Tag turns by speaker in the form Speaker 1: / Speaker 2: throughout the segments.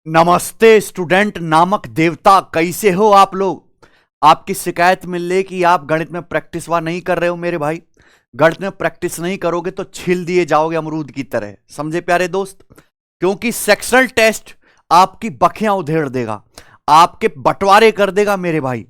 Speaker 1: नमस्ते स्टूडेंट नामक देवता, कैसे हो आप लोग। आपकी शिकायत मिल रही कि आप गणित में प्रैक्टिस वा नहीं कर रहे हो। मेरे भाई, गणित में प्रैक्टिस नहीं करोगे तो छिल दिए जाओगे अमरूद की तरह, समझे प्यारे दोस्त। क्योंकि सेक्शनल टेस्ट आपकी बखियां उधेड़ देगा, आपके बंटवारे कर देगा मेरे भाई।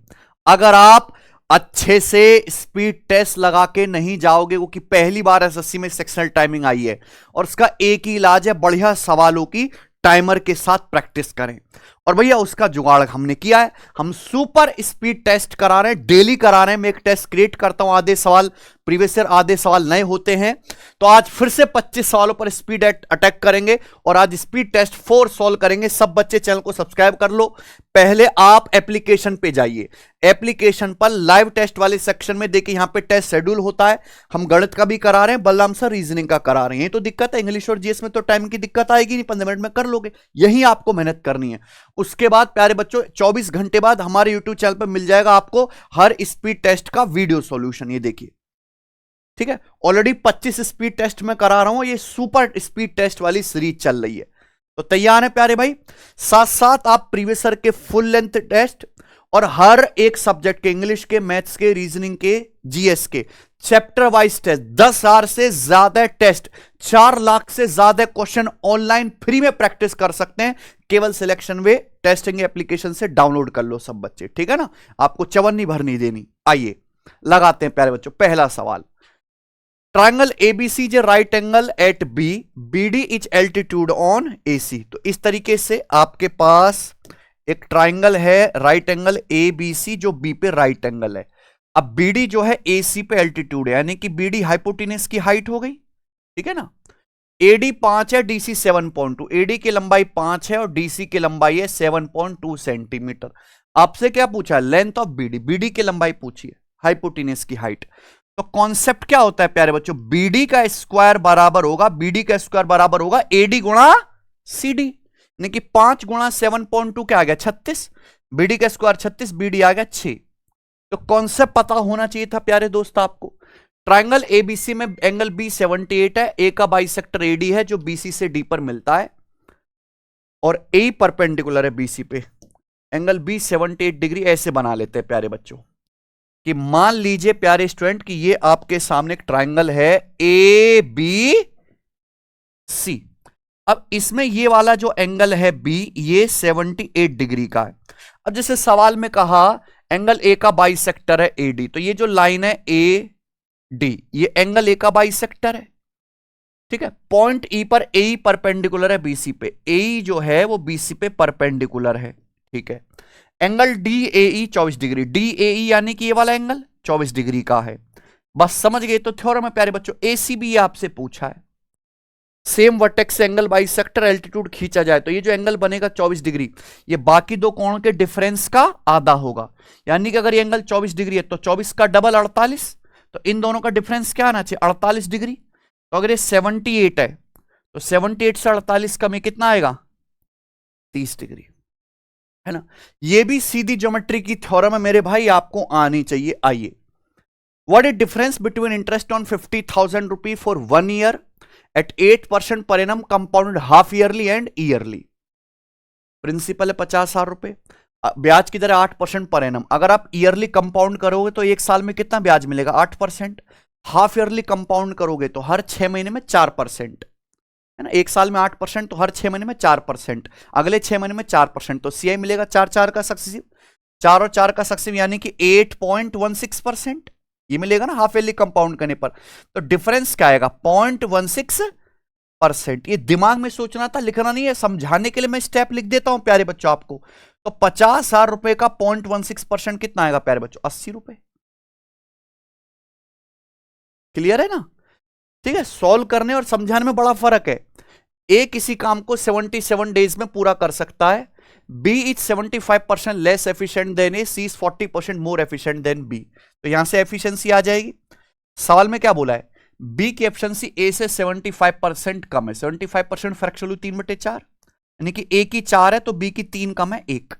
Speaker 1: अगर आप अच्छे से स्पीड टेस्ट लगा के नहीं जाओगे, क्योंकि पहली बार एसएससी में सेक्शनल टाइमिंग आई है और उसका एक ही इलाज है, बढ़िया सवालों की टाइमर के साथ प्रैक्टिस करें। और भैया उसका जुगाड़ हमने किया है, हम सुपर स्पीड टेस्ट करा रहे हैं, डेली करा रहे हैं। मैं एक टेस्ट क्रिएट करता हूं, आधे सवाल प्रीवियस ईयर, आधे सवाल नए होते हैं। तो आज फिर से 25 सवालों पर स्पीड अटैक करेंगे और आज स्पीड टेस्ट 4 सॉल्व करेंगे। सब बच्चे चैनल को सब्सक्राइब कर लो। पहले आप एप्लीकेशन पे जाइए, एप्लीकेशन पर लाइव टेस्ट वाले सेक्शन में देखिए, यहां पे टेस्ट शेड्यूल होता है। हम गणित का भी करा रहे हैं, बलराम सर रीजनिंग का करा रहे हैं। तो दिक्कत है, इंग्लिश और जीएस में तो टाइम की दिक्कत आएगी नहीं, 15 मिनट में कर लोगे। यही आपको मेहनत करनी है। उसके बाद प्यारे बच्चों 24 घंटे बाद हमारे यूट्यूब चैनल पर मिल जाएगा आपको हर स्पीड टेस्ट का वीडियो सॉल्यूशन। ये देखिए, ठीक है। ऑलरेडी 25 स्पीड टेस्ट में करा रहा हूं, ये सुपर स्पीड टेस्ट वाली सीरीज चल रही है। तो तैयार है प्यारे भाई। साथ साथ आप प्रीवियस ईयर के फुल लेंथ टेस्ट और हर एक सब्जेक्ट के, इंग्लिश के, मैथ्स के, रीजनिंग के, जीएस के चैप्टर वाइज टेस्ट, 10,000 से ज्यादा टेस्ट, 4 लाख से ज्यादा क्वेश्चन ऑनलाइन फ्री में प्रैक्टिस कर सकते हैं। केवल सिलेक्शन वे टेस्टिंग एप्लीकेशन से डाउनलोड कर लो सब बच्चे, ठीक है ना। आपको चवन्नी भरनी देनी। आइए लगाते हैं प्यारे बच्चों पहला सवाल। ट्रायंगल एबीसी जे right angle at B, B D is altitude on A C. तो इस तरीके से आपके पास एक ट्रायंगल है राइट एंगल एबीसी, जो बी पे राइट एंगल है। अब बीडी जो है एसी पे एल्टीट्यूड है, यानी कि बीडी हाइपोटेनस की हाइट हो गई, ठीक है ना। एडी 5 है, डीसी 7.2, एडी की लंबाई 5 है और डीसी की लंबाई है 7.2 सेंटीमीटर। आपसे क्या पूछा? लेंथ ऑफ बीडी, बीडी की लंबाई पूछी है, हाइपोटेनस की हाइट। तो कॉन्सेप्ट क्या होता है प्यारे बच्चों? बीडी का स्क्वायर बराबर होगा, बीडी का स्क्वायर बराबर होगा एडी गुणा सीडी, यानी कि 5 गुणा 7.2 क्या आ गया? 36। बीडी का स्क्वायर 36, बीडी आ गया 6। तो कॉन्सेप्ट पता होना चाहिए था प्यारे दोस्त आपको। ट्राइंगल एबीसी में एंगल बी 78 है, ए का बाइसेक्टर एडी है जो बीसी से डी पर मिलता है और ए परपेंडिकुलर है बीसी पे। एंगल बी 78 डिग्री ऐसे बना लेते हैं प्यारे बच्चों कि मान लीजिए प्यारे स्टूडेंट कि ये आपके सामने एक ट्राइंगल है ए बी सी। अब इसमें ये वाला जो एंगल है बी, ये 78 डिग्री का है। अब जैसे सवाल में कहा एंगल ए का बाइसेक्टर है एडी, तो ये जो लाइन है ए डी, ये एंगल ए का बाइसेक्टर है, ठीक है। पॉइंट ई पर ए परपेंडिकुलर है बीसी पे, ए जो है वो बीसी पे परपेंडिकुलर है, ठीक है। Angle D A 24 degree, D A यानी कि ये वाला एंगल 24 डिग्री का है। बस समझ गए। तो थ्योरम है प्यारे बच्चों, एसीबी आपसे पूछा है। सेम वर्टेक्स से एंगल बाइसेक्टर एल्टीट्यूड खींचा जाए तो ये जो एंगल बनेगा 24 डिग्री, ये बाकी दो कोणों के डिफरेंस का आधा होगा। यानी कि अगर ये एंगल 24 डिग्री है तो 24 का डबल 48, तो इन दोनों का डिफरेंस क्या आना चाहिए? 48 डिग्री। तो अगर ये 78 है तो 78 से 48 का में कितना आएगा? 30 डिग्री, है ना। ये भी सीधी ज्योमेट्री की थ्योरम है मेरे भाई, आपको आनी चाहिए। आइए, what is difference between interest on 50,000 rupee for 1 year at 8% per annum compounded half yearly and yearly. Principal है 50,000 रुपए, ब्याज की दर 8% पर एनम। अगर आप ईयरली कंपाउंड करोगे तो एक साल में कितना ब्याज मिलेगा? 8%। हाफ ईयरली कंपाउंड करोगे तो हर 6 महीने में 4%, है ना। एक साल में 8% तो हर 6 महीने में 4%, अगले 6 महीने में 4%। तो सीआई मिलेगा 4 का सक्सेसिव, 4 और 4 का सक्सेसिव, यानी कि 8.16% ये मिलेगा ना हाफ ईयरली कंपाउंड करने पर। तो डिफरेंस क्या आएगा? 0.16%। ये दिमाग में सोचना था, लिखना नहीं है। समझाने के लिए मैं स्टेप लिख देता हूं प्यारे बच्चों आपको। तो 50,000 रुपए का 0.16% कितना आएगा प्यारे बच्चों? 80 रुपए। क्लियर है ना? ठीक है। सॉल्व करने और समझाने में बड़ा फर्क है। ए किसी काम को 77 डेज में पूरा कर सकता है, B is 75% less efficient than A, C is 40% more efficient than B. तो यहां से एफिशिएंसी आ जाएगी। सवाल में क्या बोला है? बी की एफिशिएंसी ए से 75% कम है। 75% फ्रैक्शन 3/4, यानी कि ए की 4 है तो बी की 3 कम है 1।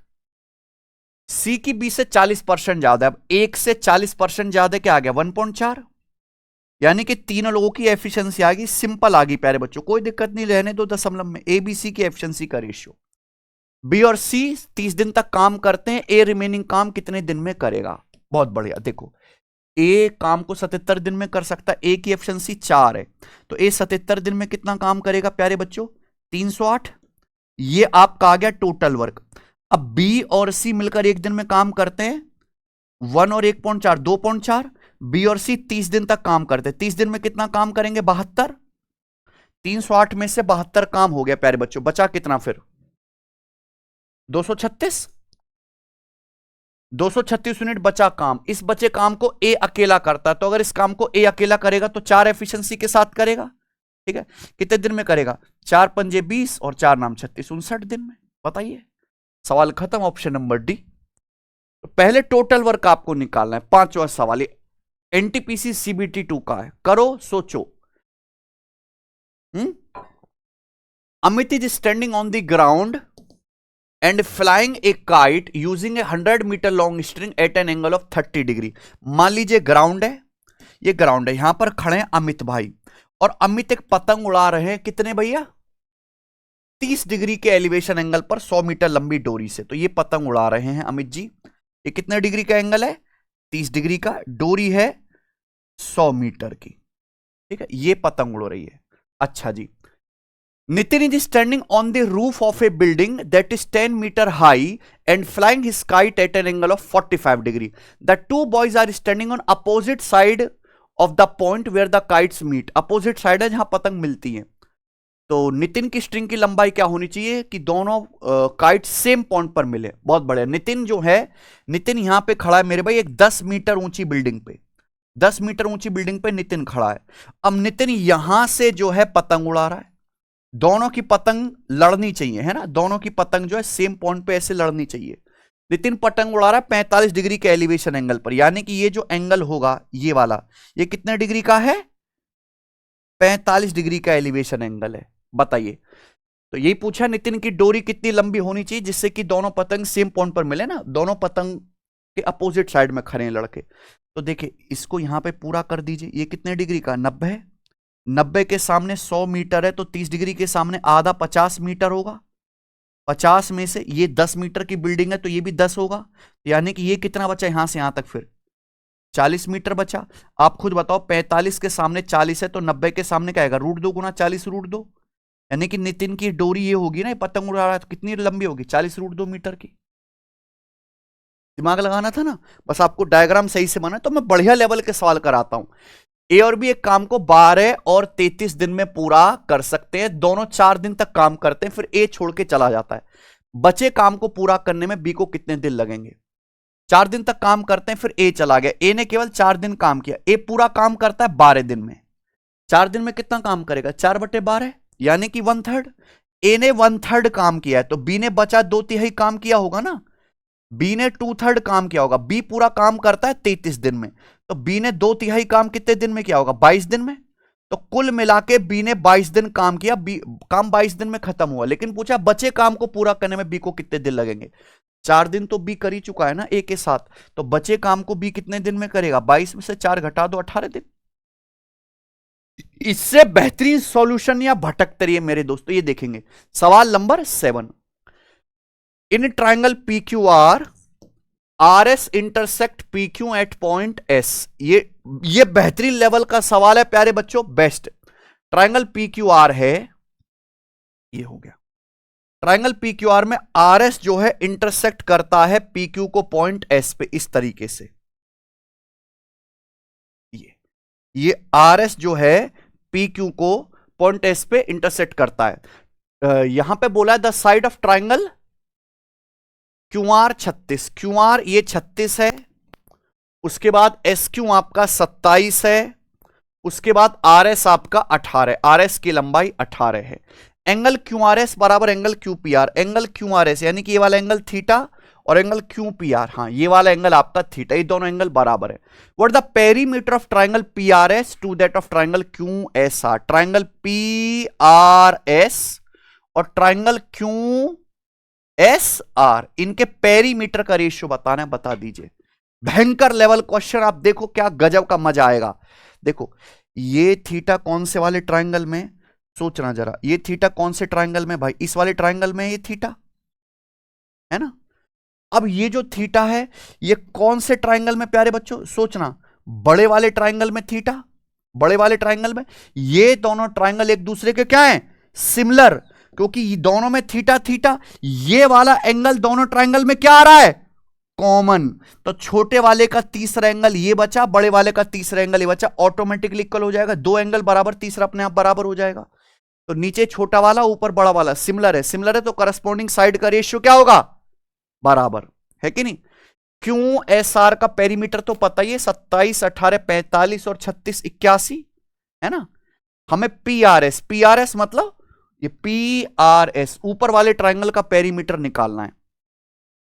Speaker 1: सी की बी से 40% ज्यादा है। अब 1 से 40% ज्यादा क्या आ गया? 1.4, यानी कि तीनों लोगों की एफिशिएंसी आ गई। सिंपल आ गई प्यारे बच्चों, कोई दिक्कत नहीं, रहने दो दशमलव में। एबीसी की एफिशिएंसी का रेशियो बी और सी 30 दिन तक काम करते हैं, ए रिमेनिंग काम कितने दिन में करेगा? बहुत बढ़िया। देखो ए काम को 77 दिन में कर सकता है, ए की एफिशिएंसी 4 है, तो ए 77 दिन में कितना काम करेगा प्यारे बच्चों? 308। ये आपका आ गया टोटल वर्क। अब बी और सी मिलकर एक दिन में काम करते हैं, 1 और 1.4 2.4। बी और सी 30 दिन तक काम करते हैं, 30 दिन में कितना काम करेंगे? 72। 308 में से 72 काम हो गया प्यारे बच्चों, बचा कितना फिर? 236। 236 यूनिट बचा काम। इस बचे काम को ए अकेला करता है, तो अगर इस काम को ए अकेला करेगा तो 4 एफिशिएंसी के साथ करेगा, ठीक है। कितने दिन में करेगा? 4 पंजे 20 और 4 नाम 36, 59 दिन में। बताइए, सवाल खत्म। Option number D. तो पहले टोटल वर्क आपको निकालना है। पांचवा सवाल एनटीपीसी सीबीटी 2 का है, करो सोचो। Amit is standing on the ground and flying a kite using a 100 metre long string at an angle of 30 degree. मान लीजिए ग्राउंड है, ये ग्राउंड है, यहां पर खड़े हैं अमित भाई, और अमित एक पतंग उड़ा रहे हैं, कितने भैया? 30 डिग्री के एलिवेशन एंगल पर 100 मीटर लंबी डोरी से। तो ये पतंग उड़ा रहे हैं अमित जी। ये कितने डिग्री का एंगल है? 30 डिग्री का। डोरी है 100 मीटर की, ठीक है। ये पतंग उड़ रही है। अच्छा जी, Nitin is standing on the roof of a building that is 10 meter high and flying his kite at an angle of 45 degree. The two boys are standing on opposite side of the point where the kites meet. Opposite side है जहां पतंग मिलती है। तो नितिन की string की लंबाई क्या होनी चाहिए कि दोनों काइट सेम पॉइंट पर मिले। बहुत बढ़िया। नितिन जो है, नितिन यहां पे खड़ा है मेरे भाई एक 10 मीटर ऊंची बिल्डिंग पे, 10 मीटर ऊंची बिल्डिंग पे नितिन खड़ा है। अब नितिन यहां से जो है पतंग उड़ा रहा है। दोनों की पतंग लड़नी चाहिए, है ना, दोनों की पतंग जो है सेम पॉइंट पे ऐसे लड़नी चाहिए। नितिन पतंग उड़ा रहा है 45 डिग्री के एलिवेशन एंगल पर, यानी कि ये जो एंगल होगा ये वाला, ये कितने डिग्री का है? 45 डिग्री का एलिवेशन एंगल है। बताइए, तो यही पूछा नितिन की डोरी कितनी लंबी होनी चाहिए जिससे कि दोनों पतंग सेम पॉइंट पर मिले ना, दोनों पतंग के अपोजिट साइड में खड़े हैं लड़के। तो देखिए इसको यहां पे पूरा कर दीजिए। ये कितने डिग्री का? 90। 90 के सामने 100 मीटर है, तो 30 डिग्री के सामने आधा 50 मीटर होगा। 50 में से ये 10 मीटर की बिल्डिंग है तो ये भी 10 होगा, यानी कि ये कितना बचा यहां से यहां तक? फिर 40 मीटर बचा। आप खुद बताओ, 45 के सामने 40 है तो 90 के सामने क्या आएगा? √2 गुना 40 √2, यानी कि नितिन की डोरी ये होगी ना, पतंग उड़ा रहा है तो कितनी लंबी होगी? 40 √2 मीटर की। दिमाग लगाना था ना, बस आपको डायग्राम सही से बना। तो मैं बढ़िया लेवल के सवाल कराता हूं। ए और बी एक काम को 12 और 33 दिन में पूरा कर सकते हैं, दोनों 4 दिन तक काम करते हैं, फिर ए छोड़ के चला जाता है। बचे काम को पूरा करने में बी को कितने दिन लगेंगे? 4 दिन तक काम करते हैं, फिर ए चला गया। ए ने केवल 4 दिन काम किया, ए पूरा काम करता है 12 दिन में। 4 दिन में कितना काम करेगा? 4/12, यानी कि 1/3। ए ने 1/3 काम किया है, तो बी ने बचा 2/3 काम किया होगा ना। बी ने 2/3 काम किया होगा। बी पूरा काम करता है 33 दिन में, तो बी ने 2/3 काम कितने दिन में किया होगा? 22 दिन में। तो कुल मिला के बी ने 22 दिन काम किया, बी काम 22 दिन में खत्म हुआ। लेकिन पूछा बचे काम को पूरा करने में बी को कितने दिन लगेंगे? 4 दिन तो बी कर ही चुका है ना ए के साथ, तो बचे काम को बी कितने दिन में करेगा? 22 में से 4 घटा दो, 18 दिन। इससे बेहतरीन सॉल्यूशन या भटकते रहिए मेरे दोस्तों, ये देखेंगे। सवाल नंबर 7। In triangle PQR RS intersect PQ at point S। ये बेहतरीन लेवल का सवाल है प्यारे बच्चों, बेस्ट। ट्राइंगल PQR है, ये हो गया। ट्राइंगल PQR में RS जो है इंटरसेक्ट करता है PQ को पॉइंट S पे, इस तरीके से। ये RS जो है PQ को पॉइंट S पे इंटरसेक्ट करता है। यहां पे बोला है the side of triangle QR 36। QR ये 36 है, उसके बाद SQ आपका 27 है, उसके बाद RS आपका 18। RS की लंबाई 18 है। एंगल QRS बराबर एंगल QPR। एंगल QRS यानी कि ये वाला एंगल थीटा और एंगल QPR, हाँ ये वाला एंगल आपका थीटा, ये दोनों एंगल बराबर है। What the perimeter of triangle PRS to that of triangle QSR। Triangle PRS और ट्राइंगल QSR, इनके पेरीमीटर का रेशियो बताना है, बता दीजिए। भयंकर लेवल क्वेश्चन, आप देखो क्या गजब का मजा आएगा। देखो ये थीटा कौन से वाले ट्राइंगल में, सोचना जरा, ये थीटा कौन से ट्राइंगल में भाई? इस वाले ट्राइंगल में ये थीटा, है ना। अब ये जो थीटा है ये कौन से ट्राइंगल में प्यारे बच्चों, सोचना, बड़े वाले ट्राइंगल में थीटा, बड़े वाले ट्राइंगल में। ये दोनों ट्राइंगल एक दूसरे के क्या है, सिमिलर, क्योंकि ये दोनों में थीटा थीटा। ये वाला एंगल दोनों ट्राइंगल में क्या आ रहा है, कॉमन। तो छोटे वाले का तीसरा एंगल ये बचा, बड़े वाले का तीसरा एंगल ये बचा, ऑटोमेटिकली इक्वल हो जाएगा। दो एंगल बराबर, तीसरा अपने आप बराबर हो जाएगा। तो नीचे छोटा वाला ऊपर बड़ा वाला सिमिलर है, सिमिलर है तो करस्पॉन्डिंग साइड का रेशियो क्या होगा, बराबर है कि नहीं। क्यों, एस आर का पेरीमीटर तो पता ही है, 27, 18, 45 और 36, 81 है ना। हमें पी आर एस मतलब ये पी आर एस ऊपर वाले ट्राइंगल का पेरीमीटर निकालना है।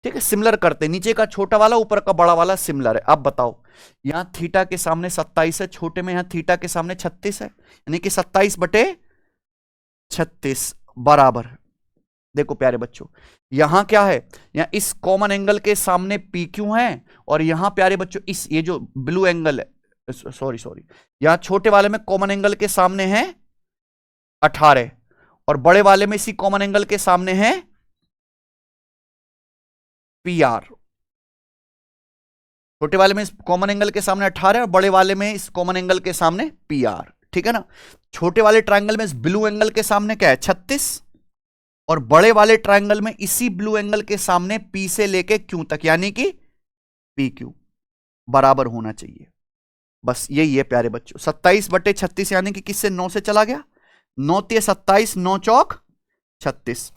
Speaker 1: ठीक है, सिमिलर करते, नीचे का छोटा वाला ऊपर का बड़ा वाला सिमिलर है। अब बताओ, यहां थीटा के सामने 27 है, छोटे में यहां थीटा के सामने 36 है, यानी कि 27/36 बराबर। देखो प्यारे बच्चों, यहां क्या है, यहां इस कॉमन एंगल के सामने पी क्यू है, और यहां प्यारे बच्चों इस ये जो ब्लू एंगल है, सॉरी यहां छोटे वाले में कॉमन एंगल के सामने है 18, और बड़े वाले में इसी कॉमन एंगल के सामने है पी आर। छोटे वाले में इस कॉमन एंगल के सामने 18 और बड़े वाले में इस कॉमन एंगल के सामने पी आर। ठीक है ना। छोटे वाले ट्राइंगल में इस ब्लू एंगल के सामने क्या है, 36, और बड़े वाले ट्राइंगल में इसी ब्लू एंगल के सामने पी से लेके क्यू तक, यानी कि पी क्यू बराबर होना चाहिए। बस यही है प्यारे बच्चों। 27/36 यानी कि किससे, 9 से चला गया, 9 × 27, 9 चौक 36।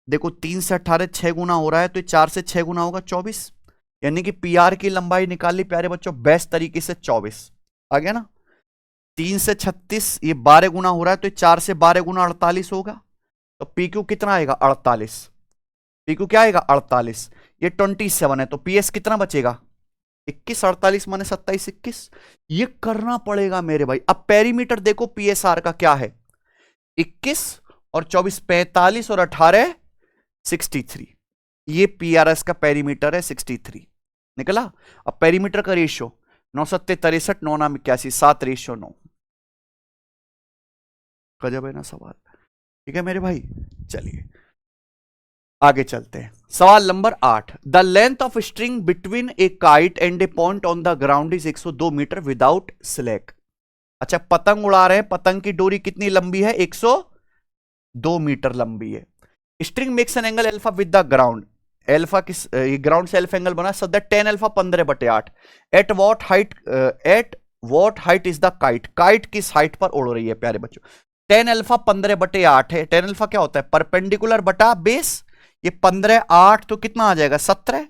Speaker 1: देखो 3 से 18 6 गुना हो रहा है, तो 4 से 6 गुना होगा 24, यानी कि पी आर की लंबाई निकाल ली प्यारे बच्चों बेस्ट तरीके से 24 आ गया ना। 3 से 36 ये 12 गुना हो रहा है, तो 4 से 12 गुना 48 होगा, तो पी क्यू कितना आएगा 48। पी क्यू क्या आएगा 48, ये 27 है, तो पी एस कितना बचेगा 21, 48 माने 27, 21। ये करना पड़ेगा मेरे भाई। अब पेरीमीटर देखो पी एस आर का क्या है, 21 और 24 45 और 18 63, ये पी आर एस का पेरीमीटर है 63 निकला। अब पेरीमीटर का रेशियो 9 7 63, 9 9 81, 7:9। गजब है ना सवाल। ठीक है मेरे भाई, चलिए आगे चलते हैं। सवाल नंबर 8, the length of string between a kite and a point on the ground is 102 metre without slack. अच्छा, पतंग उड़ा रहे हैं, पतंग की डोरी कितनी लंबी है, 102 मीटर लंबी है। String makes an angle alpha with the ground, alpha किस ग्राउंड से अल्फा एंगल बना, so that tan alpha 15/8। At what height is the kite, kite किस हाइट पर उड़ रही है प्यारे बच्चों। tan अल्फा 15/8 है, tan अल्फा क्या होता है, परपेंडिकुलर बटा बेस, ये 15 8 तो कितना आ जाएगा 17,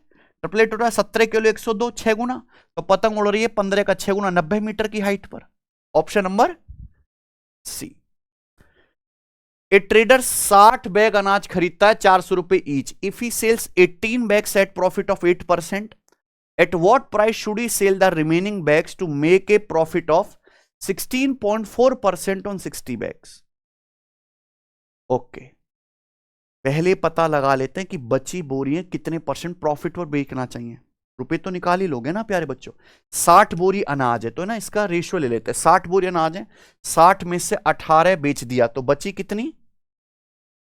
Speaker 1: ट्रिपलेट हो रहा है 17 के लिए 102 6 गुना, तो पतंग उड़ रही है 15 का 6 गुना 90 मीटर की हाइट पर। Option number C. A trader 60 bag अनाज खरीदता है 400 रुपए each, if he sells 18 bags at profit of 8%, at what price should he sell the remaining bags to make a profit of 16.4% on 60 bags. Okay, पहले पता लगा लेते हैं कि बची बोरियां कितने परसेंट प्रॉफिट पर बेचना चाहिए। रुपए तो निकाल ही लोगे ना प्यारे बच्चों। 60 बोरी अनाज है, तो ना इसका रेशियो ले लेते हैं। 60 बोरी अनाज है, 60 में से 18 बेच दिया, तो बची कितनी,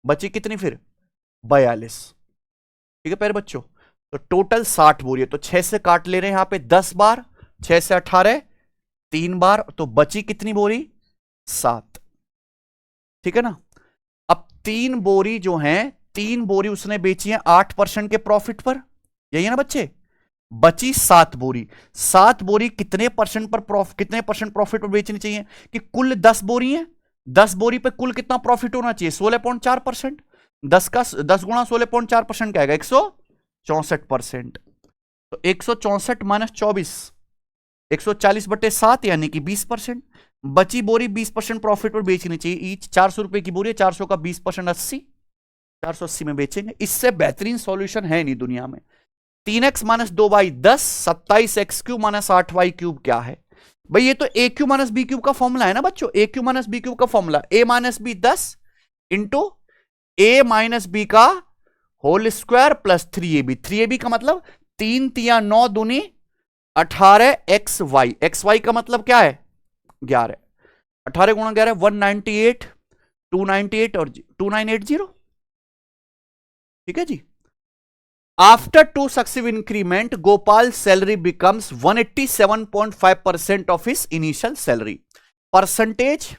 Speaker 1: बची कितनी फिर 42। ठीक है प्यारे बच्चों, तो टोटल 60 बोरी है, तो 6 से काट ले रहे हैं यहां पे 10 बार, 6 से 18 3 बार, तो बची कितनी बोरी 7। ठीक है ना। अब 3 बोरी जो है, 3 बोरी उसने बेची है 8% के प्रॉफिट पर, यही है ना बच्चे। बची 7 बोरी, 7 बोरी कितने परसेंट पर कितने परसेंट प्रॉफिट पर बेचनी चाहिए, कि कुल 10 बोरी है, 10 बोरी पे कुल कितना प्रॉफिट होना चाहिए 16.4%। 10 गुणा 16.4% क्या आएगा 164%। तो 164 माइनस 24, 140/7 यानी कि 20%। बची बोरी 20% प्रॉफिट पर बेचनी चाहिए ईच। 400 रुपए की बोरी है, 400 का 20% 80, 480 में बेचेंगे। इससे बेहतरीन सॉल्यूशन है नहीं दुनिया में। 3x minus 2y10, 27x³ minus 8y³ क्या है भाई, ये तो a³ माइनस b³ का फॉर्मूला है ना बच्चों। a³ माइनस b³ का formula a minus B 10 into a minus B का whole square plus 3ab। 3ab का मतलब 3 तिया 9 दूनी 18xy, xy का मतलब क्या है 11, 18 गुणा 11 198, 298 और 2980। ठीक है जी। After 2 successive increment Gopal salary becomes 187.5% of his initial salary. Percentage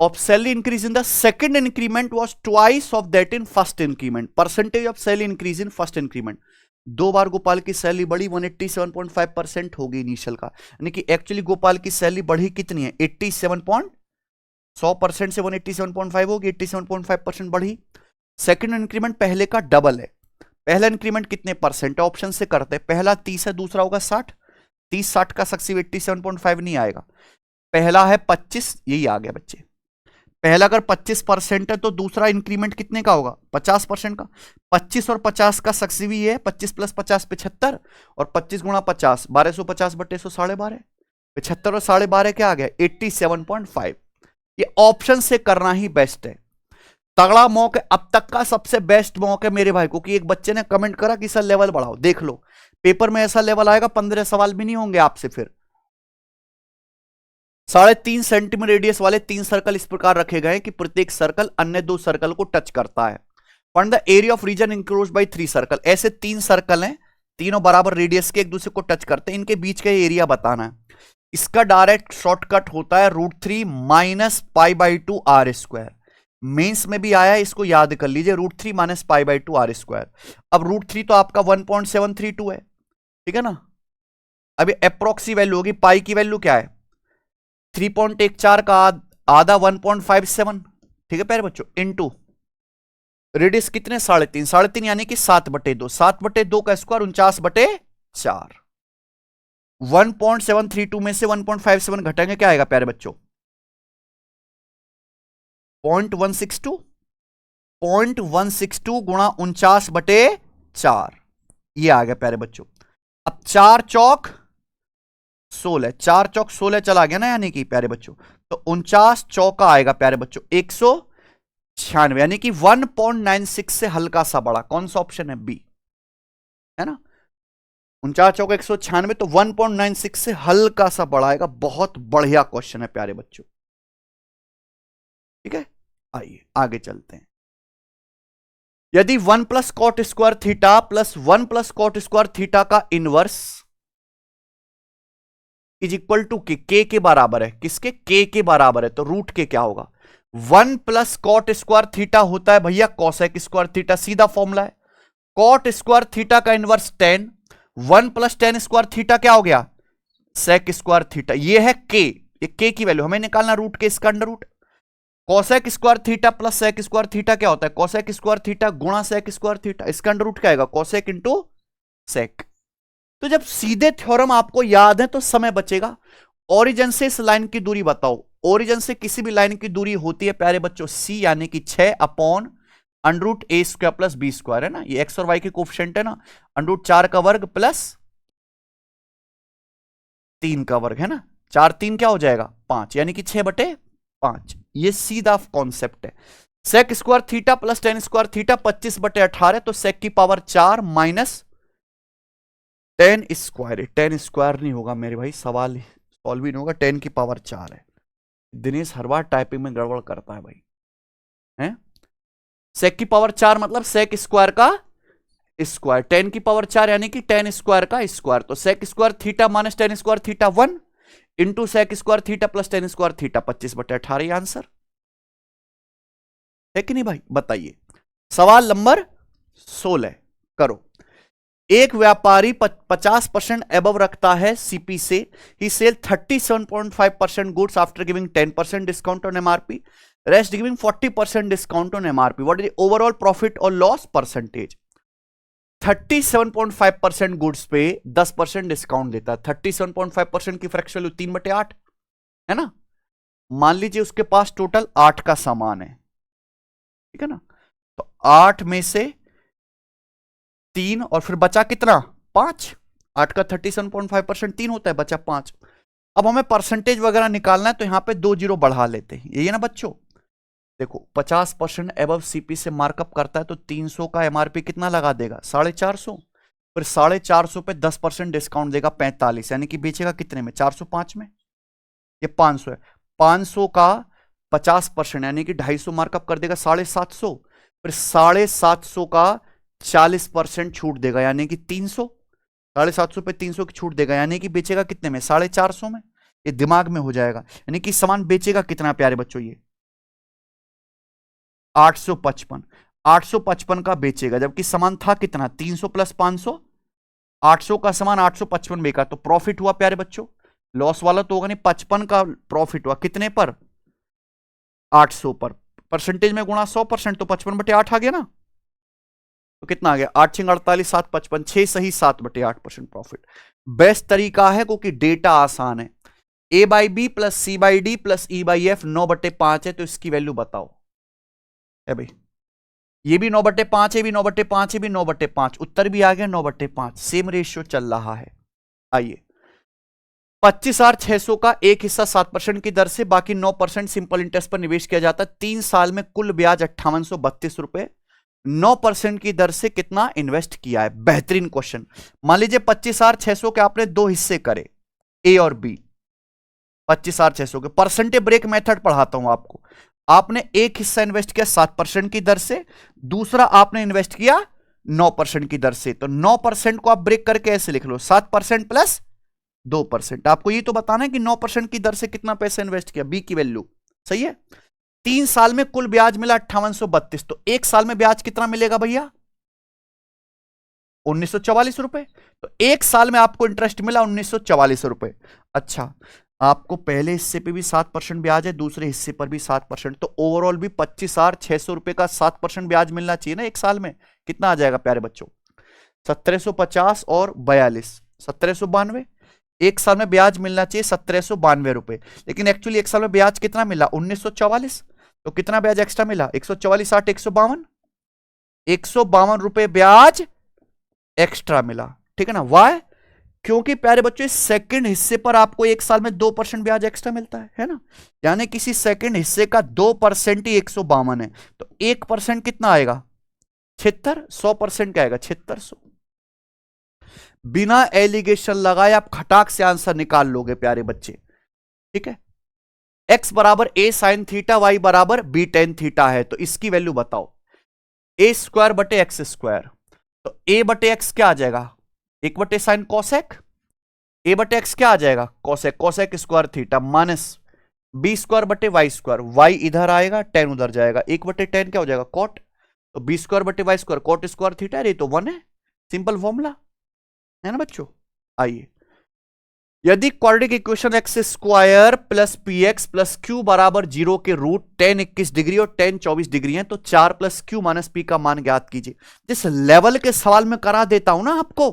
Speaker 1: of salary increase in the second increment was twice of that in first increment. Percentage of salary increase in first increment. दो बार गोपाल की salary बढ़ी, 187.5% होगी initial का, यानी कि actually Gopal की salary बढ़ी कितनी है, 100% से 187.5 होगी, 87.5% बढ़ी. सेकंड इंक्रीमेंट पहले का डबल है. पहला इंक्रीमेंट कितने परसेंट है, ऑप्शन से करते हैं. पहला 30 है, दूसरा होगा 60. 30-60 का सक्सेसिव 87.5 नहीं आएगा. पहला है 25, यही आ गया बच्चे. पहला अगर 25% है तो दूसरा इंक्रीमेंट कितने का होगा, 50% का. 25 और 50 का सक्सेसिव ही है, 25 प्लस 50 75, और 25 गुणा 50 1250 बटे 100 12.5. 75 और 12.5 क्या आ गया, 87.5. ये ऑप्शन से करना ही बेस्ट है. तगड़ा मौका, अब तक का सबसे बेस्ट मौका है मेरे भाई को. कि एक बच्चे ने कमेंट करा कि सर लेवल बढ़ाओ, देख लो पेपर में ऐसा लेवल आएगा 15 सवाल भी नहीं होंगे आपसे. फिर 3.5 सेंटीमीटर रेडियस वाले 3 सर्कल इस प्रकार रखे गए कि प्रत्येक सर्कल अन्य 2 सर्कल को टच करता है. Find the area of region enclosed by 3 circle. ऐसे 3 सर्कल हैं, तीनों बराबर रेडियस के, एक दूसरे को टच करते हैं, इनके बीच का एरिया बताना है. इसका डायरेक्ट शॉर्टकट होता है √3 माइनस π/2 r². मेंस में भी आया, इसको याद कर लीजिए, √3 माइनस π/2 r². अब √3 तो आपका 1.732 है, ठीक है ना. अभी अप्रोक्सी वैल्यू होगी, पाई की वैल्यू क्या है, 3.14 का आधा 1.57, ठीक है प्यारे बच्चों, इनटू रेडियस कितने 3.5, 3.5 यानी कि 7/2. 7/2 का स्क्वायर 49/4. 1.732 में से 1.57 घटाएंगे, क्या आएगा प्यारे बच्चों, 0.162. 0.162 गुणा 49/4, ये आ गया प्यारे बच्चों. अब 4 चौक 16, 4 चौक 16 चला गया ना, यानी कि प्यारे बच्चों, तो 49 चौका आएगा प्यारे बच्चों 196, यानी कि 1.96 से हल्का सा बड़ा. कौन सा ऑप्शन है, बी, है ना. 49 चौका 196, तो 1.96 से हल्का सा बड़ा आएगा. बहुत बढ़िया क्वेश्चन है प्यारे बच्चों, ठीक है. आइए आगे चलते हैं. यदि 1 plus cot square theta plus 1 plus cot square theta का इनवर्स इज इक्वल टू के बराबर है, किसके, के बराबर है, तो रूट के क्या होगा, 1 प्लस कॉट स्क्वायर थीटा होता है भैया कॉसेक स्क्वायर थीटा, सीधा फॉर्मूला है. कॉट स्क्वायर थीटा का inverse tan, 1 plus tan square theta क्या हो गया, सेक स्क्वायर थीटा. ये है के, ये के की वैल्यू हमें निकालना, रूट के इसका under root. Cosec square theta plus sec square theta क्या होता है, कॉसेक स्क्वायर थीटा गुणा सेक स्क्वायर थीटा, इसका अंडर रूट क्या आएगा, कॉसेक इंटू सेक. तो जब सीधे थ्योरम आपको याद है तो समय बचेगा. ओरिजिन से इस लाइन की दूरी बताओ. ओरिजिन से किसी भी लाइन की दूरी होती है प्यारे बच्चों c, यानी कि 6/√a² प्लस b², है ना. ये x और y के कोफिशिएंट है ना, √4 का वर्ग प्लस 3 का वर्ग, है ना. 4 3 क्या हो जाएगा 5, यानी कि 6/5. ये सीधा कॉन्सेप्ट है. Sec square theta plus tan square theta 25/18, तो सेक की power 4 minus tan square. tan square नहीं होगा मेरे भाई, सवाल सॉल्व ही नहीं होगा. 10 की पावर 4 है. दिनेश हर बार टाइपिंग में गड़बड़ करता है भाई, हैं. सेक की पावर 4 मतलब सेक स्क्वायर का स्क्वायर, 10 की पावर 4 यानी कि tan स्क्वायर का स्क्वायर. तो sec square theta minus tan square theta 1 into sec square theta plus tan square theta 25/18, answer है कि नहीं भाई, बताइए. सवाल नंबर 16 करो. एक व्यापारी 50% एबव रखता है सीपी से, he sell 37.5% goods after giving 10% discount on MRP, rest giving 40% discount on MRP. What is overall profit और लॉस परसेंटेज. 37.5% गुड्स पे 10% डिस्काउंट देता है. 37.5% की फ्रैक्शन वैल्यू 3/8 है ना. मान लीजिए उसके पास टोटल 8 का सामान है, ठीक है ना. तो 8 में से 3 और फिर बचा कितना 5. 8 का 37.5% 3 होता है, बचा 5. अब हमें परसेंटेज वगैरह निकालना है, तो यहां पे 2 जीरो बढ़ा लेते हैं. यही है ना बच्चों. देखो 50% एबव सीपी से मार्कअप करता है, तो 300 का एमआरपी कितना लगा देगा 450. फिर 450 पे 10% डिस्काउंट देगा 45, यानी कि बेचेगा कितने में 405 में. ये 500 है. 500 का 50% यानी कि 250 मार्कअप कर देगा 750. फिर 750 का 40% छूट देगा, यानी कि 300, 750 पे 300 की छूट देगा, यानी कि बेचेगा कितने में, 450 में। ये दिमाग में हो जाएगा, यानी कि सामान बेचेगा कितना प्यारे बच्चों, ये 855, 855 का बेचेगा, जबकि सामान था कितना, 300 प्लस 500, 800 का सामान 855 बेचा, तो प्रॉफिट हुआ प्यारे बच्चों, लॉस वाला तो होगा नहीं, 55 का प्रॉफिट हुआ, कितने पर, 800 पर, परसेंटेज में गुणा 100%, तो 55/8 आ गया ना, तो कितना आ गया, 8 6 48, 7 55, 6 सही 7/8% प्रॉफिट। बेस्ट तरीका है क्योंकि डेटा आसान है। A by B plus C by D plus E by F 9/5 है, तो इसकी वैल्यू बताओ। है भाई, ये भी 9/5 है, भी 9/5 है, भी 9/5, उत्तर भी आ गया 9/5, सेम रेशियो चल रहा है। आइए, 25,600 का एक हिस्सा 7% की दर से, बाकी 9% सिंपल इंटरेस्ट पर निवेश किया जाता है। 3 साल में कुल ब्याज 5832 रुपए, 9% की दर से कितना इन्वेस्ट किया है। बेहतरीन क्वेश्चन। मान लीजिए 25,600 के आपने दो हिस्से करे, ए और बी। 25,600 के परसेंटेज ब्रेक मेथड पढ़ाता हूं आपको। आपने एक हिस्सा इन्वेस्ट किया 7% की दर से, दूसरा आपने इन्वेस्ट किया 9% की दर से। तो 9% को आप ब्रेक करके ऐसे लिख लो, 7% प्लस 2%। आपको ये तो बताना है कि 9% की दर से कितना पैसा इन्वेस्ट किया, बी की वैल्यू। सही है। 3 साल में कुल ब्याज मिला 5832, तो एक साल में ब्याज कितना मिलेगा भैया, 1944 रुपए। तो एक साल में आपको इंटरेस्ट मिला 1944 रुपए। अच्छा, आपको पहले हिस्से पे भी 7% ब्याज है, दूसरे हिस्से पर भी 7%, तो ओवरऑल भी 25,600 रुपए का 7% ब्याज मिलना चाहिए ना एक साल में। कितना आ जाएगा प्यारे बच्चों, 1750 और 42, 1792। एक साल में ब्याज मिलना चाहिए 1792 रुपए, लेकिन एक्चुअली एक साल में ब्याज कितना मिला, 1944। तो कितना ब्याज एक्स्ट्रा मिला, 144 8 152, 152 रुपए ब्याज एक्स्ट्रा मिला। ठीक है ना, वाई, क्योंकि प्यारे बच्चों इस सेकंड हिस्से पर आपको एक साल में 2% ब्याज एक्स्ट्रा मिलता है ना, यानी किसी सेकंड हिस्से का 2% ही 152 है, तो 1% कितना आएगा, 76, 100% क्या आएगा, 7600। बिना एलिगेशन लगाए आप खटाक से आंसर निकाल लोगे प्यारे बच्चे। ठीक है, x बराबर a साइन थीटा, y बराबर b टेन थीटा है, तो इसकी वैल्यू बताओ, a स्क्वायर बटे एक्स स्क्वायर, तो a बटे एक्स क्या आ जाएगा, 1 साइन कॉसेक, a बटे एक्स क्या आ जाएगा, cosec, cosec square theta, minus b square बटे वाई स्क्वायर, y इधर आएगा, टेन उधर जाएगा, 1/10 क्या हो जाएगा, कॉट, तो b स्क्वायर बटे Y square, cot square theta, ये तो 1 है, सिंपल फॉर्मूला है ना बच्चों। आइए, यदि quadratic equation x square plus P x plus Q बराबर 0 के रूट 10 21 डिग्री और 10 24 डिग्री है, तो 4 प्लस क्यू माइनस पी का मान ज्ञात कीजिए। जिस लेवल के सवाल में करा देता हूं ना आपको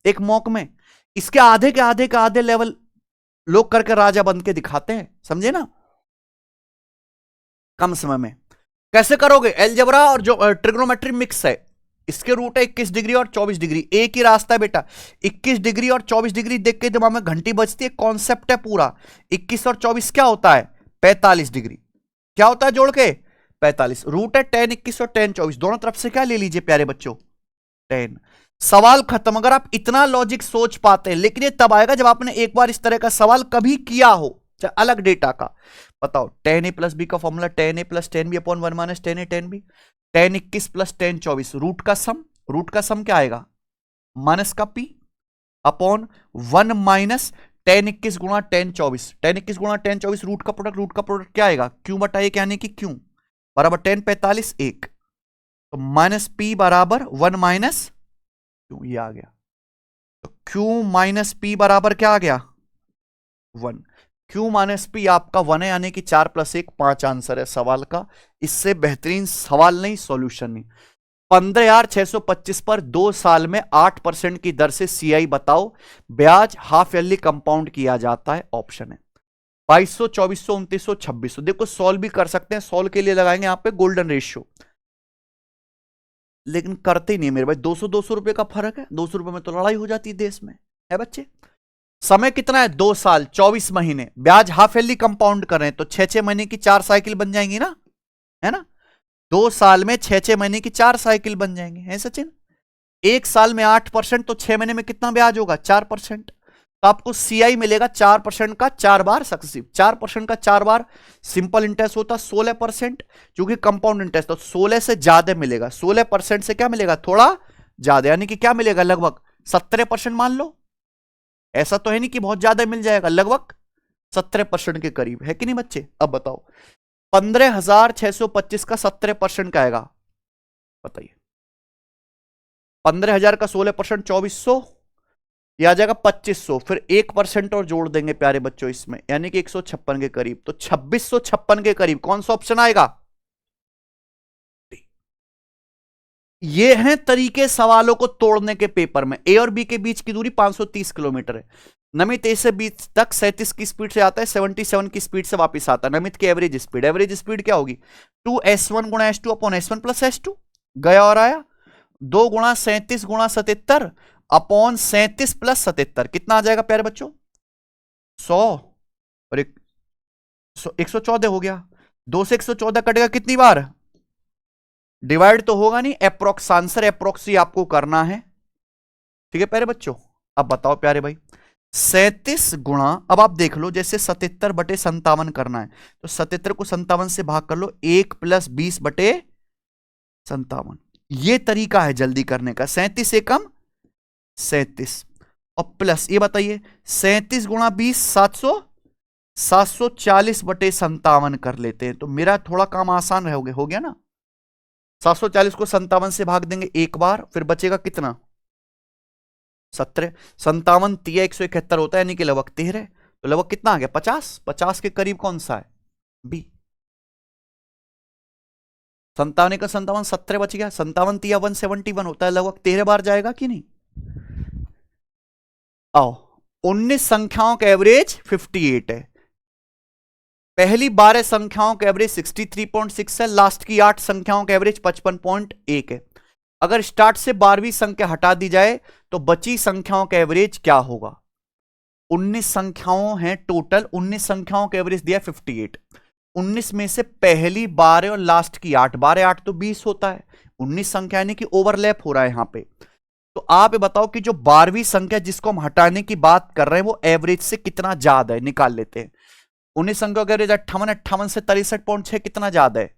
Speaker 1: एक मॉक में, इसके आधे के आधे के आधे लेवल लोग करके राजा बन के दिखाते हैं, समझे ना, कम समय में। कैसे करोगे, एलजेब्रा और जो ट्रिग्नोमेट्री मिक्स है, इसके रूट है 21 डिग्री और 24 डिग्री, एक ही रास्ता है बेटा, 21 डिग्री और 24 डिग्री देख के दिमाग में घंटी बजती है, कॉन्सेप्ट है पूरा। 21 और 24 क्या होता है, 45 डिग्री, क्या होता है जोड़ के 45, रूट है 10 21 और 10 24, दोनों तरफ से क्या ले लीजिए प्यारे बच्चों, 10। सवाल खत्म। अगर आप इतना लॉजिक सोच पाते हैं, लेकिन ये तब आएगा जब आपने एक बार इस तरह का सवाल कभी किया हो, चाहे अलग डेटा का। बताओ, 10a प्लस बी का फॉर्मूला 10a प्लस 10b upon 1 minus 10a 10b, 10 21 plus 10 24, root का सम, रूट का सम क्या आएगा, माइनस का p अपॉन 1 माइनस 10 21 गुणा 10 24, 10 21 गुणा 10 24, रूट का प्रोडक्ट क्या आएगा, क्यू बटा एक, यानी कि क्यू बराबर 10 45 1, तो माइनस p बराबर 1 माइनस क्यू, ये आ गया। तो q माइनस p बराबर क्या आ गया, 1। Q माइनस पी आपका 1 है, यानी कि 4 प्लस 1 5 आंसर है सवाल का। इससे बेहतरीन सवाल नहीं, सॉल्यूशन नहीं। 15,625 पर 2 साल में 8% की दर से CI बताओ, ब्याज हाफ ईयरली कंपाउंड किया जाता है, ऑप्शन है 2200 2400 2900 2600। देखो सॉल्व भी कर सकते हैं, सॉल्व के लिए लगाएंगे यहां पे गोल्डन रेशियो, लेकिन करते ही नहीं मेरे भाई। 200 रुपए का फर्क है, 200 रुपए में तो लड़ाई हो जाती है देश में, है बच्चे। समय कितना है, 2 साल 24 महीने, ब्याज हाफ ईयरली कंपाउंड कर रहे हैं, तो 6 महीने की 4 साइकिल बन जाएंगी ना, है ना। 2 साल में 6 महीने की 4 साइकिल बन जाएंगे, है सचिन। एक साल में 8%, तो 6 महीने में कितना ब्याज होगा, 4%। तो आपको CI मिलेगा 4% का 4 बार सक्सेसिव, 4% का 4 बार। सिंपल इंटरेस्ट होता 16%, क्योंकि कंपाउंड इंटरेस्ट तो 16 से ज्यादा मिलेगा, 16% से क्या मिलेगा, थोड़ा ज्यादा, यानी कि क्या मिलेगा, लगभग 17% मान लो। ऐसा तो है नहीं कि बहुत ज्यादा मिल जाएगा, लगभग 17% के करीब, है कि नहीं बच्चे। अब बताओ 15,625 का 17% का आएगा, बताइए। 15,000 का 16% 2,400, यह आ जाएगा 2,500, फिर 1% और जोड़ देंगे प्यारे बच्चों इसमें, यानी कि 156 के करीब, तो 2,656 के करीब कौन सा ऑप्शन आएगा। ये हैं तरीके सवालों को तोड़ने के पेपर में। ए और बी के बीच की दूरी 530 किलोमीटर है। नमित ए से बी तक 37 की स्पीड से आता है, 77 की स्पीड से वापस आता है। नमित की एवरेज स्पीड क्या होगी, 2s1 गुणा s2 upon s1 plus s2, गया और आया, 2 गुणा 37 गुणा 77 अपॉन 37 प्लस 77, कितना आ जाएगा प्यारे बच्चों, 100 और 114 हो गया। 2 से 114 कटेगा कितनी बार, डिवाइड तो होगा नहीं, अप्रोक्स आंसर अप्रोक्स ही आपको करना है, ठीक है प्यारे बच्चों। अब बताओ प्यारे भाई, 37 गुणा, अब आप देख लो जैसे 77 बटे 57 करना है, तो 77 को 57 से भाग कर लो, 1 प्लस 20 बटे 57, ये तरीका है जल्दी करने का। 37 एकम 37 और प्लस ये बताइए 37 गुणा 20 740 बटे 57 कर लेते हैं, तो मेरा थोड़ा काम आसान रहोगे, हो गया ना। 740 को 57 से भाग देंगे एक बार, फिर बचेगा कितना 17, 57 तिया 171 होता है, यानी कि लगभग 13, तो लगभग कितना आ गया 50 के करीब कौन सा है, बी। 57 का 57 17 बच गया, 57 तिया 171 होता है, लगभग 13 बार जाएगा कि नहीं। आओ 19 संख्याओं का एवरेज 58 है, पहली 12 संख्याओं का एवरेज 63.6 है, लास्ट की 8 संख्याओं का एवरेज 55.1 है। अगर स्टार्ट से 12वीं संख्या हटा दी जाए तो बची संख्याओं का एवरेज क्या होगा। 19 संख्याओं हैं टोटल, 19 संख्याओं का एवरेज दिया 58, 19 में से पहली 12 और लास्ट की 8, 12 8 तो 20 होता है, 19 संख्या यानी कि ओवरलैप हो रहा है यहां पे। तो आप ये बताओ कि जो 12वीं संख्या जिसको हम हटाने की बात कर रहे हैं वो एवरेज से कितना ज्यादा है, निकाल लेते हैं। 19 संख्याओं का एवरेज 58 से 63.6 कितना ज्यादा है,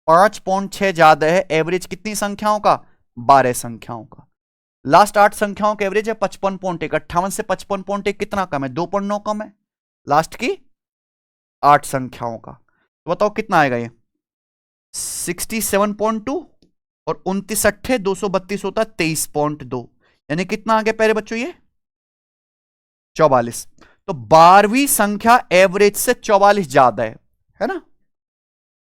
Speaker 1: 5.6 ज्यादा है। एवरेज कितनी संख्याओं का, 12 संख्याओं का। लास्ट 8 संख्याओं का एवरेज है 55.1, 58 से 55.1 कितना कम है, 2.9 कम है, लास्ट की 8 संख्याओं का। तो बताओ कितना आएगा ये 67.2 और 29 अट्ठे 232 होता है 23.2, यानी कितना आ गया प्यारे बच्चों ये 44। तो 12वीं संख्या एवरेज से 44 ज्यादा है ना।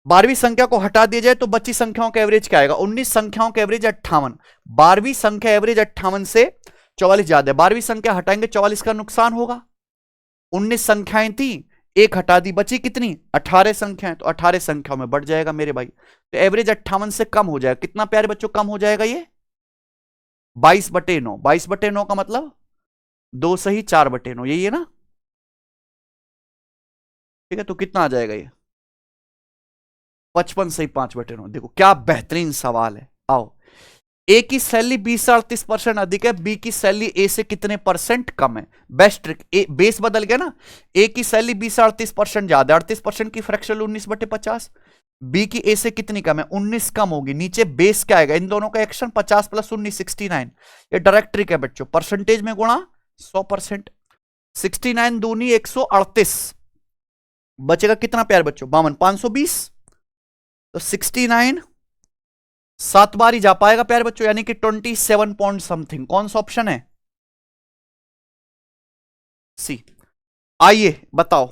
Speaker 1: 12वीं संख्या को हटा दिया जाए तो बची संख्याओं का एवरेज क्या आएगा, 19 संख्याओं का एवरेज 58, 12वीं संख्या एवरेज 58 से 44 ज्यादा है। 12वीं संख्या हटाएंगे 44 का नुकसान होगा, 19 संख्याएं थी, एक हटा दी, बची कितनी 18 संख्याएं, तो 18 संख्याओं में बढ़ जाएगा मेरे भाई, तो एवरेज 58 से कम हो जाएगा। कितना प्यारे बच्चों कम हो जाएगा ये 22/9, 22/9 का मतलब 2 सही 4/9, यही है ना, ठीक है। तो कितना आ जाएगा ये 55 सही 5/9। देखो क्या बेहतरीन सवाल है। आओ, ए की सैलरी 20 से 38% अधिक है, बी की सैलरी ए से कितने परसेंट कम है। बेस्ट ट्रिक, बेस बदल गया ना, ए की सैलरी 20 से 38% ज्यादा, 38% की फ्रैक्शन 19/50, बी की ए से कितनी कम है 19 कम होगी, नीचे बेस क्या आएगा, इन दोनों का एक्शन 50 + 19 69, ये डायरेक्ट ट्रिक है बच्चों, परसेंटेज में गुणा 100%, 69 दूनी 138, बचेगा कितना प्यार बच्चों 52, 520, तो 69 7 बार ही जा पाएगा प्यारे बच्चों, यानी कि 27 पॉइंट समथिंग। कौन सा ऑप्शन है, सी। आइए बताओ,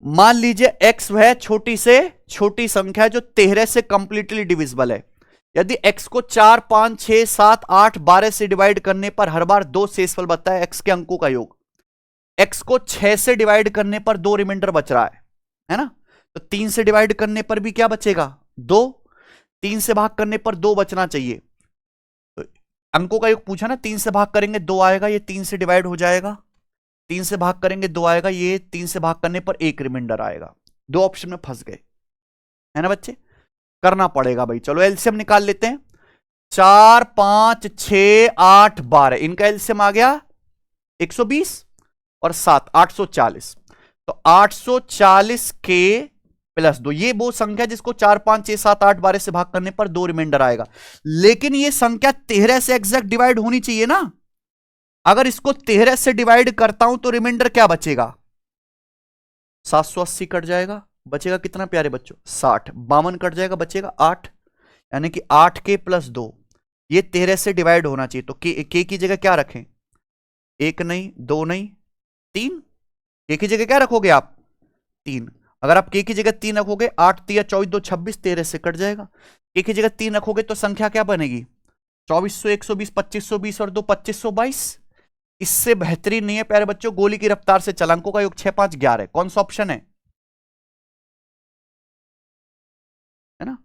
Speaker 1: मान लीजिए x वह छोटी से छोटी संख्या जो 13 से कंप्लीटली डिविजिबल है। यदि x को 4 5 6 7 8 12 से डिवाइड करने पर हर बार 2 शेषफल बचता है, x के अंकों का योग। x को 6 से डिवाइड करने पर 2 रिमाइंडर बच रहा है ना, तो 3 से डिवाइड करने पर भी क्या बचेगा 2, 3 से भाग करने पर 2 बचना चाहिए। तो अंकों का योग पूछा ना, 3 से भाग करेंगे 2 आएगा, ये 3 से डिवाइड हो जाएगा, 3 से भाग करेंगे 2 आएगा, ये 3 से भाग करने पर 1 रिमाइंडर आएगा। 2 ऑप्शन में फंस गए, है ना बच्चे, करना पड़ेगा भाई। चलो एलसीएम निकाल लेते हैं, 4 5 6 8 12, इनका एलसीएम आ गया 120 और 7 840, तो 840 के +2। ये वो संख्या जिसको 4 5 6 7 8 12 से भाग करने पर 2 रिमाइंडर आएगा। लेकिन ये संख्या 13 से एग्जैक्ट डिवाइड होनी चाहिए ना। अगर इसको 13 से डिवाइड करता हूं तो रिमाइंडर क्या बचेगा? 780 कट जाएगा, बचेगा कितना प्यारे बच्चों? 60। 52 कट जाएगा, बचेगा 8, यानी कि 8k + 2। ये 13 से डिवाइड होना चाहिए, तो के की जगह क्या रखें? 1 नहीं, 2 नहीं, 3। के की जगह क्या रखोगे आप? 3। अगर आप के की जगह 3 रखोगे, 8 3 24 2 26, 13 से कट जाएगा। के की जगह 3 रखोगे तो संख्या क्या बनेगी? 2400 120 2520 और 2 2522। इससे बेहतरीन नहीं है प्यारे बच्चों। गोली की रफ्तार से चल, अंकों का योग 6 5 11। कौन सा ऑप्शन है ना?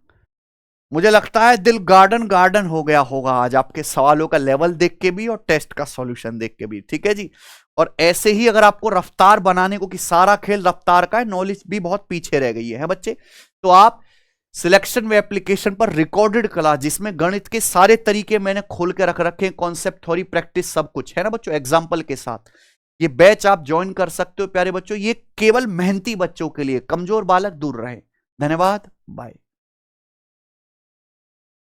Speaker 1: मुझे लगता है दिल गार्डन गार्डन हो गया होगा आज आपके सवालों का लेवल देख के भी और टेस्ट का सॉल्यूशन देख के भी। ठीक है जी। और ऐसे ही अगर आपको रफ्तार बनाने को, कि सारा खेल रफ्तार का है, नॉलेज भी बहुत पीछे रह गई है बच्चे, तो आप सिलेक्शन व एप्लीकेशन पर रिकॉर्डेड क्लास, जिसमें गणित के सारे तरीके मैंने खोल के रख रखे हैं, कॉन्सेप्ट, थ्योरी, प्रैक्टिस, सब कुछ है ना बच्चों, एग्जाम्पल के साथ, ये बैच आप ज्वाइन कर सकते हो प्यारे बच्चों। ये केवल मेहनती बच्चों के लिए, कमजोर बालक दूर रहे। धन्यवाद, बाय।